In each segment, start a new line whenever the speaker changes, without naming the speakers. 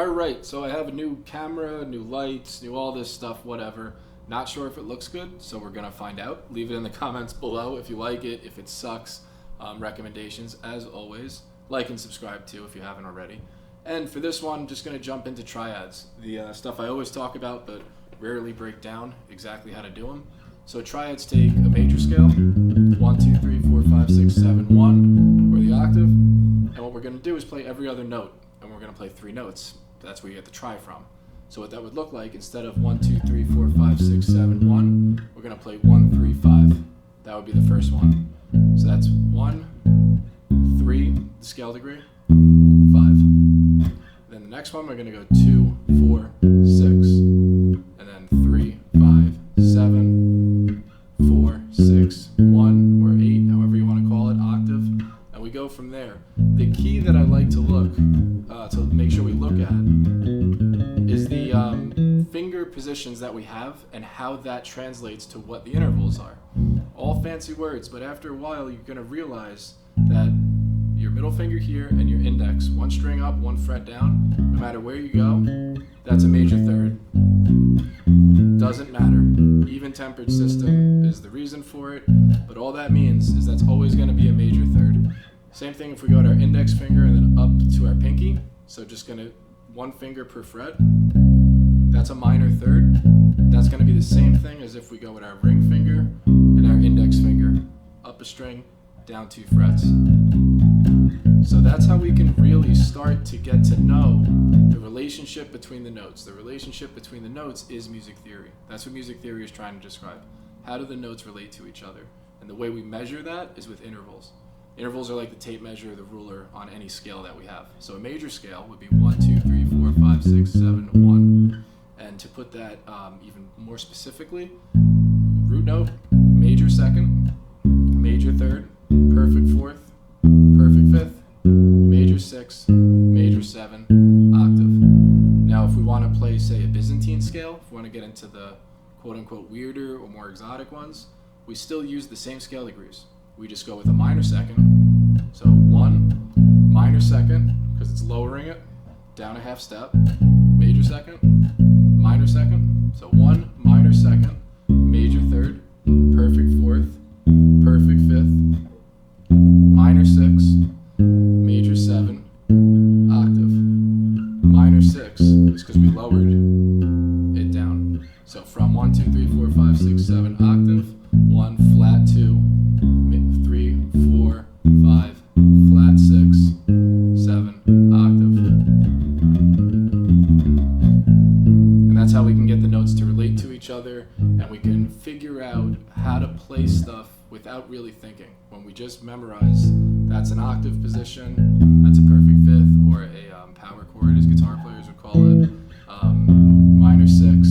Alright, so I have a new camera, new lights, new all this stuff, whatever. Not sure if it looks good, so we're gonna find out. Leave it in the comments below if you like it, if it sucks. Recommendations, as always. Like and subscribe too if you haven't already. And for this one, just gonna jump into triads. The stuff I always talk about, but rarely break down exactly how to do them. So triads take a major scale, 1, 2, 3, 4, 5, 6, 7, 1, or the octave. And what we're gonna do is play every other note. And we're going to play 3 notes. That's where you get the try from. So what that would look like, instead of 1, 2, 3, 4, 5, 6, 7, 1, we're going to play 1, 3, 5. That would be the first one. So that's 1, 3, the scale degree, 5. Then the next one, we're going to go 2, 4, 6. And then 3, 5, 7, 4, 6, 1, or 8, however you want to call it, octave. And we go from there. The key that I like to look to make sure we look at is the finger positions that we have and how that translates to what the intervals are. All fancy words, but after a while you're going to realize that your middle finger here and your index, one string up, one fret down, no matter where you go, that's a major third. Doesn't matter. Even tempered system is the reason for it, but all that means is that's always going to be a major third. Same thing if we go to our index finger and then up to our pinky. So just gonna one finger per fret. That's a minor third. That's gonna be the same thing as if we go with our ring finger and our index finger. Up a string, down 2 frets. So that's how we can really start to get to know the relationship between the notes. The relationship between the notes is music theory. That's what music theory is trying to describe. How do the notes relate to each other? And the way we measure that is with intervals. Intervals are like the tape measure, the ruler on any scale that we have. So a major scale would be 1, 2, 3, 4, 5, 6, 7, 1. And to put that even more specifically, root note, major second, major third, perfect fourth, perfect fifth, major sixth, major 7, octave. Now if we want to play, say, a Byzantine scale, if we want to get into the quote-unquote weirder or more exotic ones, we still use the same scale degrees. We just go with a minor second. So 1, minor second, because it's lowering it, down a half step, major second, minor second. So 1, minor second, major third, perfect fourth, perfect fifth, minor 6, major 7, octave. Minor 6 is because we lowered it down. So from 1, 2, 3, 4, 5, 6, 7, octave, 1, flat 2, 3, 4, 5, flat 6, 7, octave. And that's how we can get the notes to relate to each other, and we can figure out how to play stuff without really thinking. When we just memorize, that's an octave position, that's a perfect fifth, or a power chord, as guitar players would call it, minor 6,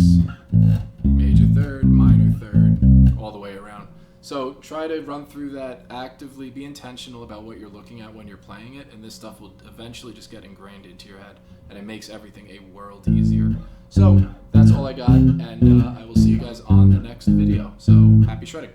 major third, minor third, all the way around. So try to run through that actively, be intentional about what you're looking at when you're playing it, and this stuff will eventually just get ingrained into your head, and it makes everything a world easier. So that's all I got, and I will see you guys on the next video. So happy shredding.